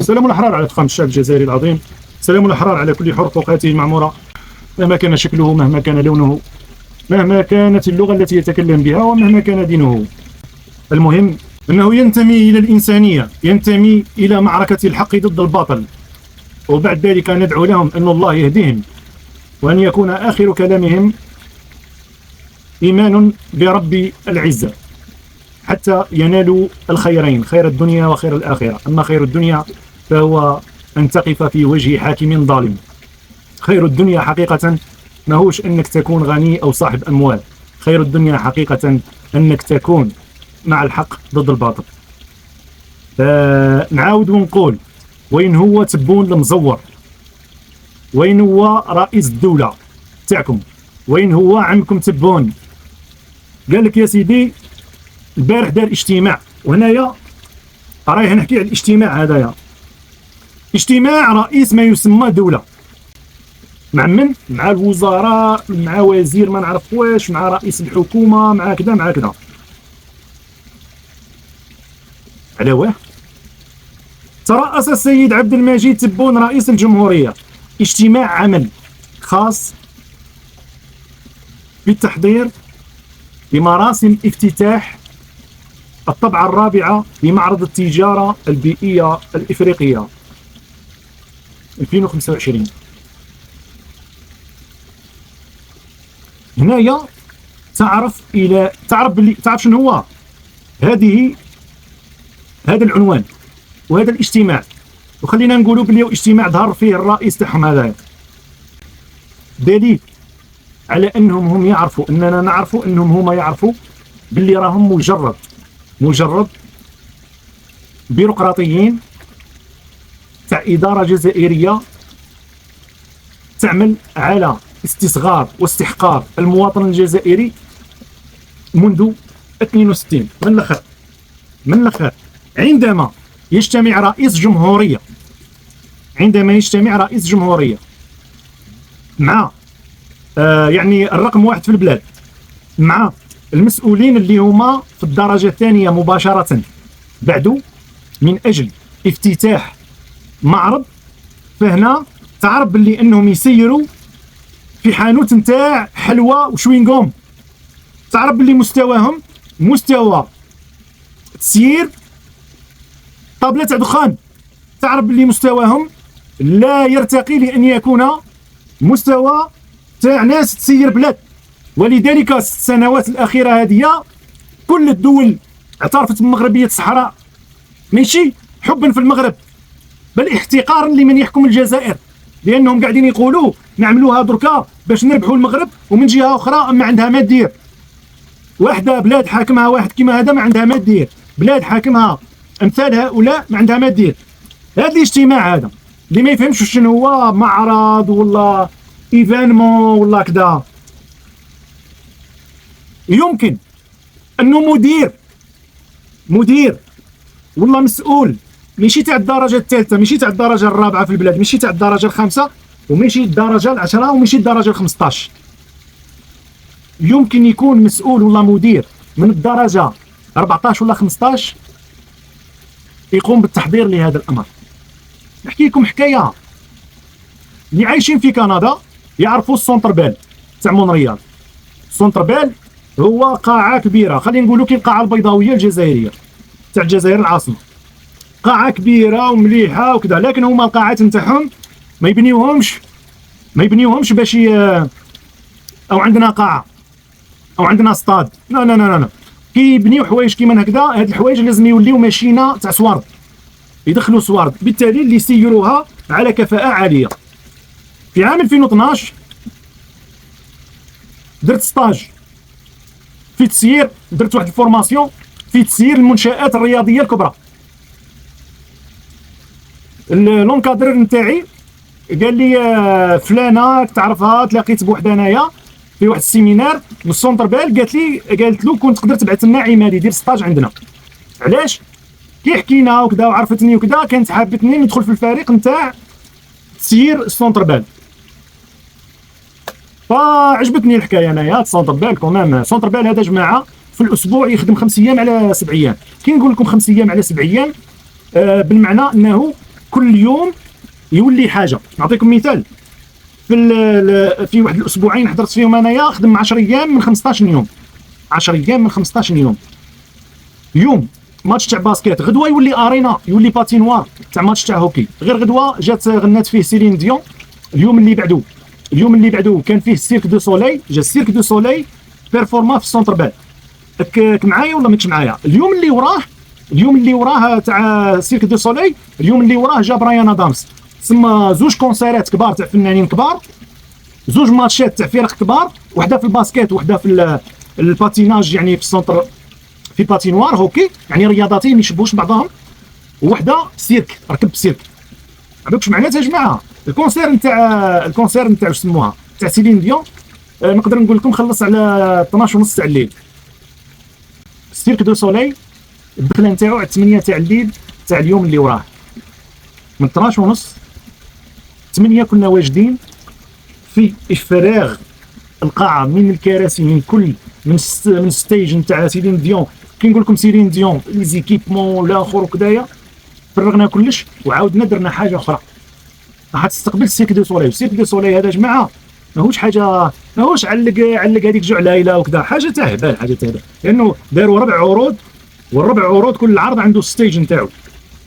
سلام الأحرار على فخامة الشعب الجزائري العظيم، سلام الأحرار على كل حر فوق هذه المعمورة، مهما كان شكله، مهما كان لونه، مهما كانت اللغة التي يتكلم بها، ومهما كان دينه. المهم أنه ينتمي إلى الإنسانية، ينتمي إلى معركة الحق ضد الباطل، وبعد ذلك ندعو لهم أن الله يهديهم، وأن يكون آخر كلامهم إيمان برب العزة حتى ينالوا الخيرين، خير الدنيا وخير الآخرة. أما خير الدنيا فهو أن تقف في وجه حاكم ظالم. خير الدنيا حقيقة ماهوش أنك تكون غني أو صاحب أموال، خير الدنيا حقيقة أنك تكون مع الحق ضد الباطل. نعاود ونقول، وين هو تبون المزور؟ وين هو رئيس الدولة تاعكم؟ وين هو عمكم تبون؟ قال لك يا سيدي البارح دار اجتماع، وهنايا رايح نحكي على الاجتماع هذايا، اجتماع رئيس ما يسمى دولة، مع من؟ مع الوزراء، مع وزير ما نعرف واش، مع رئيس الحكومة، مع كذا مع كذا. على واه؟ ترأس السيد عبد المجيد تبون رئيس الجمهورية اجتماع عمل خاص بالتحضير لمراسم افتتاح الطبعة الرابعة لمعرض التجارة البيئية الإفريقية 2025. هنايا تعرف شنو هو هذا العنوان وهذا الاجتماع، وخلينا نقولوا بلي اجتماع ظهر فيه الرئيس تاعهم هذا، دليل على انهم هم يعرفوا اننا نعرفوا انهم هما يعرفوا باللي راهم مجرد بيروقراطيين تاع إدارة جزائرية تعمل على استصغار واستحقار المواطن الجزائري منذ 62. من الأخر عندما يجتمع رئيس جمهورية مع يعني الرقم واحد في البلاد، مع المسؤولين اللي هما في الدرجة الثانية مباشرة بعد من أجل افتتاح معرض، فهنا تعرف باللي أنهم يسيروا في حانوت نتاع حلوى وشوينغوم، تعرف باللي مستواهم مستوى تسيير طابلة تاع دخان، تعرف باللي مستواهم لا يرتقي لأن يكون مستوى تاع ناس تسير بلاد. ولذلك السنوات الأخيرة هذه كل الدول اعترفت بمغربية الصحراء، ماشي حبا في المغرب بل احتقارا لمن يحكم الجزائر، لأنهم قاعدين يقولوا نعملوها دركا باش نربحوا المغرب، ومن جهة أخرى ما عندها ما دير. واحدة بلاد حاكمها واحد كما هذا ما عندها ما دير، بلاد حاكمها أمثال هؤلاء ما عندها ما دير. هذا الاجتماع هذا اللي ما يفهمش شنو هو معرض ولا ايفينمون ولا كذا، يمكن انه مدير ولا مسؤول ماشي تاع الدرجه الثالثه، ماشي تاع الدرجه الرابعه في البلاد، ماشي تاع الدرجه الخامسه، وماشي الدرجه العشره، وماشي الدرجه 15. يمكن يكون مسؤول ولا مدير من الدرجه 14 ولا 15 يقوم بالتحضير لهذا الامر. نحكي لكم حكايه، اللي عايشين في كندا يعرفوا السونتر بال تاع مونريال. السونتر بال هو قاعه كبيره، خلينا نقولوا كي القاعه البيضاويه الجزائريه تاع الجزائر العاصمه، قاعه كبيره ومليحه وكذا، لكن هما القاعات نتاعهم ما يبنيوهمش باش او عندنا قاعه او عندنا استاد، لا لا لا لا، كي يبنيو حوايج كيما هكذا، هاد الحوايج لازم يوليو ماشينه تاع سوارد، يدخلوا سوارد، بالتالي اللي يسيروها على كفاءه عاليه. في عام 2012 درت ستاج في تسيير، درت واحد الفورماسيون في تسيير المنشآت الرياضيه الكبرى. لونكادرر نتاعي قال لي فلانه تعرفها تلاقيت بوحده انايا في واحد السيمينار من السونتر بال، قالت له كنت تقدر تبعث لنا عماد يدير ستاج عندنا. علاش؟ كي حكينا وكذا وعرفتني وكذا، كانت حابتني ندخل في الفريق نتاع تسيير السونتر بال. فعجبتني الحكايه انايا السونتر بال كومام. السونتر بال هذا جماعه في الاسبوع يخدم 5 ايام على 7 ايام. كي نقول لكم 5 ايام على 7 ايام بالمعنى انه كل يوم يولي حاجه. نعطيكم مثال، في واحد الاسبوعين حضرت فيهم انايا خدم 10 ايام من 15 يوم، 10 ايام من 15 يوم. يوم ماتش تاع باسكيت، غدوه يولي ارينا، يولي باتينوار تاع ماتش تاع هوكي، غير غدوه جات غنات فيه سيلين ديون. اليوم اللي بعدو كان فيه السيرك دو سولي، جا السيرك دو سولي بيرفورما في السونتر بال. راك معايا ولا ماكش معايا؟ اليوم اللي وراه تاع سيرك دو سولي، اليوم اللي وراه جا برايان ادامز، تسمى زوج كونسيرات كبار تاع فنانين كبار، زوج ماتشات تاع فرق كبار، وحده في الباسكيت وحده في الباتيناج، يعني في السونتر في باتينوار هوكي، يعني رياضتين ما يشبهوش بعضهم، وحده سيرك، ركب سيرك. عرفتوا معناتها يا جماعه؟ الكونسير نتاع يسموها تاع سيلين ديون، نقدر نقول لكم خلص على 12 ونص تاع الليل. السيرك دو سولي الدخله نتاعو على 8 تاع الليل تاع اليوم اللي وراه، من 12 ونص 8 كنا واجدين في افراغ القاعه من الكراسي، من كل من ستيج نتاع سيلين ديون. كي نقول لكم سيلين ديون لي زيكيبمون والاخر وكذايا، فرغنا كلش وعاودنا درنا حاجه اخرى راح تستقبل السيرك دو سولي. السيرك دو سولي هذا يا جماعه ماهوش حاجه، ماهوش علق هذيك جوع العائله وكذا، حاجه تهبال، لانه داروا 4 عروض، والربع عروض كل عرض عنده ستيج نتاعو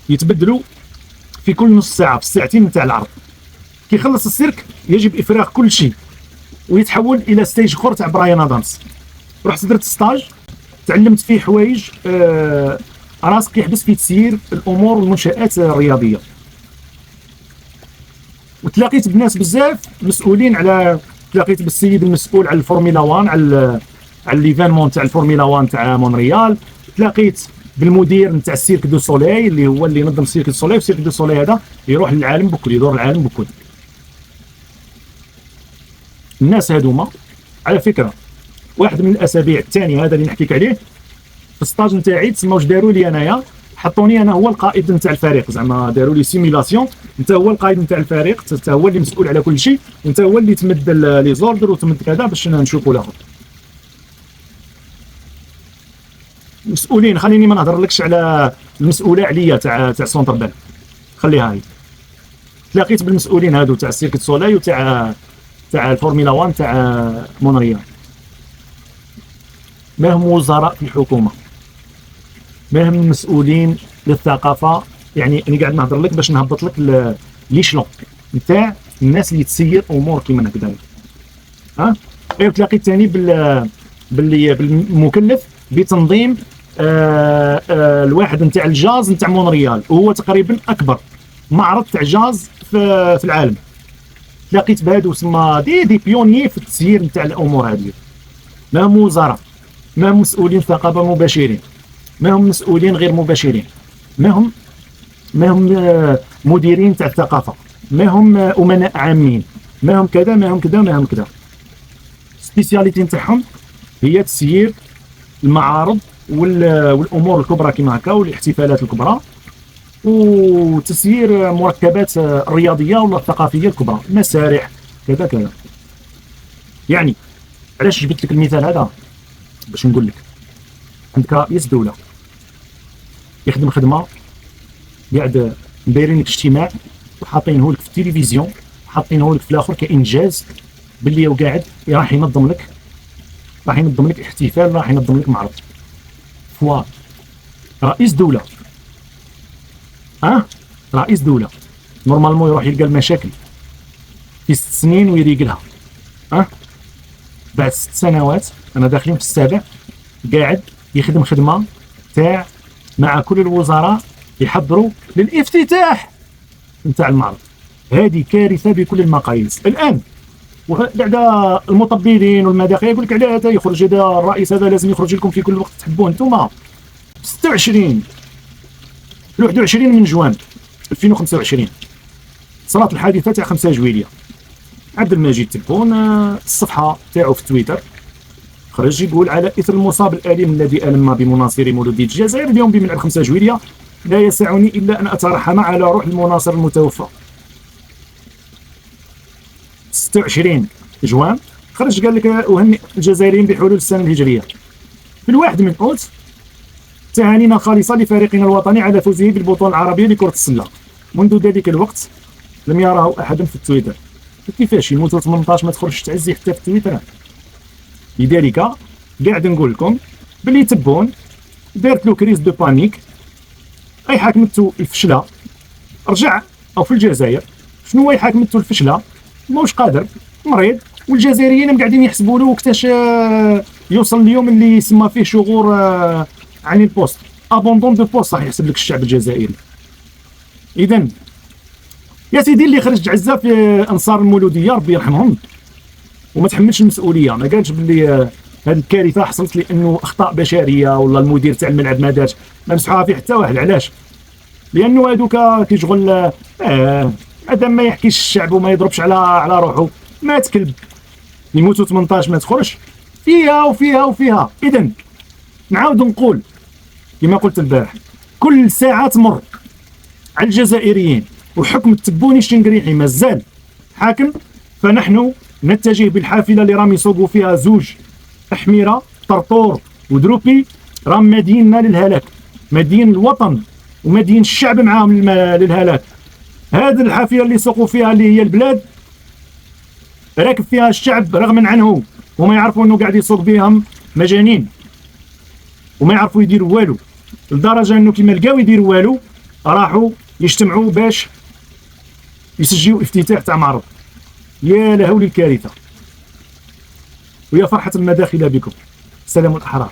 يتبدلوا في كل نص ساعه في الساعتين نتاع العرض. كي يخلص السيرك يجب افراغ كل شيء ويتحول الى ستيج اخر تاع برايان ادامز. رحت درت ستاج، تعلمت فيه حوايج راسك يحبس في تسيير الامور والمنشات الرياضيه، وتلاقيت بناس بزاف مسؤولين على، تلاقيت بالسيد المسؤول على الفورمولا 1، على ليفينمون تاع الفورمولا 1 تاع مونريال، تلاقيت بالمدير نتاع السيرك دو سولي اللي هو اللي نظم السيرك دو سولي، والسيرك دو سولي هذا يروح للعالم بكل، يدور العالم بكل. الناس هذوما على فكره واحد من الاسابيع الثاني هذا اللي نحكيك عليه في الستاج نتاعي، تسمى واش داروا لي انايا، حطوني انا هو القائد نتاع الفريق، زعما داروا لي سيميلاسيون، انت هو القائد نتاع الفريق، انت هو اللي مسؤول على كل شيء، وانت هو اللي تمد لي زوردر وتمد كذا باش نشوفوا الاخر. مسؤولين، خليني ما نهضرلكش على المسؤوله عليا تاع سونتر بال، خليها هاي. تلاقيت بالمسؤولين هادو تاع السيرك سولاي وتاع الفورمولا 1 تاع مونريال، ما هم وزراء في الحكومه، ما هم مسؤولين للثقافه، يعني انا قاعد نهضر لك باش نهبط لك ليشلون نتاع الناس اللي تسير امور كيما هكذا. غير تلاقيت ثاني بالمكلف بتنظيم الواحد نتاع الجاز نتاع مونريال، وهو تقريبا اكبر معرض تاع جاز في العالم. تلاقيت بهادو سما دي بيونيي في التسيير نتاع الامور هذه. ما هم وزراء، ما هم مسؤولين ثقافه مباشرين، ما هم مسؤولين غير مباشرين، ما هم مديرين تاع الثقافه، ما هم امناء عامين، ما هم كذا ما هم كذا ما هم كذا. سبيسياليتي نتاعهم هي تسيير المعارض والامور الكبرى كما هكا والاحتفالات الكبرى، وتسيير مركبات الرياضيه ولا الثقافيه الكبرى، مسارح كذا كذا. يعني علاش جبت لك المثال هذا؟ باش نقول لك عندك رئيس دوله يخدم خدمه، قاعد دايرين لك اجتماع وحاطينه لك في التلفزيون، حاطينه لك في الاخر كانجاز باللي هو قاعد راح ينظم لك احتفال، راح ينظم لك معرض. فوا رئيس دوله، رئيس دوله نورمالمون يروح يلقى المشاكل في 6 سنين ويريقلها. بعد 6 سنوات انا داخلين في السابع، قاعد يخدم خدمه تاع مع كل الوزراء يحضروا للافتتاح نتاع المعرض. هذه كارثه بكل المقاييس. الان بعد المطبلين والمداخل يقول لك علاه هذا يخرج، هذا الرئيس هذا لازم يخرج لكم في كل وقت تحبوه انتم. 26 21 من جوان 2025 صارت الحادثه تاع 5 جويليه. عبد المجيد تبون الصفحه تاعو في تويتر خرج يقول: على اثر المصاب الاليم الذي الم بمناصري مولوديه الجزائر اليوم بملعب 5 جويليه، لا يسعني الا ان اترحم على روح المناصر المتوفى. 26 جوان خرج قال لك: اهنئ الجزائريين بحلول السنه الهجريه. في الواحد من اوت: تهانينا خالصه لفريقنا الوطني على فوزه بالبطوله العربيه لكره السله. منذ ذلك الوقت لم يراه احد في التويتر. كيفاش يموتوا 18 ما تخرجش تعزي حتى في التويتر؟ لذلك قاعد نقول لكم باللي تبون دارت له كريز دو بانيك، اي حاكمته الفشله رجع، او في الجزائر شنو هو حاكمته الفشله؟ ماهوش قادر، مريض، والجزائريين قاعدين يحسبوا له وقتاش يوصل اليوم اللي يسمى فيه شغور عن البوست، ابوندون دو بوست راح يحسب لك الشعب الجزائري. اذا يا سيدي اللي خرج عزه في انصار المولوديه ربي يرحمهم وما تحملش المسؤوليه، ما قالش باللي هذه الكارثه حصلت لانه اخطاء بشريه ولا المدير تاع الملعب ما دارش، ما مسحوها في حتى واحد. علاش؟ لانه هذوك كيشغل مادام ما يحكيش الشعب وما يضربش على روحه ما تكلب. يموتوا 18 ما تخرجش، فيها وفيها وفيها. اذا نعاود نقول كما قلت البارح، كل ساعه تمر على الجزائريين وحكم التبوني الشنقريحي مازال حاكم، فنحن نتجه بالحافله اللي راهم يسوقوا فيها زوج احميره طرطور ودروبي، راهم ماديننا للهلاك، مادين الوطن ومادين الشعب معاهم للهلاك. هذه الحافله اللي سوقوا فيها اللي هي البلاد راكب فيها الشعب رغما عنه، وما يعرفوا انه قاعد يسوق بهم مجانين وما يعرفوا يديروا والو، لدرجه انه كيما لقاو يديروا والو راحوا يجتمعوا باش يسجلوا افتتاح تاع معرض. يا لهول الكارثه ويا فرحه المداخل بكم. سلام الأحرار.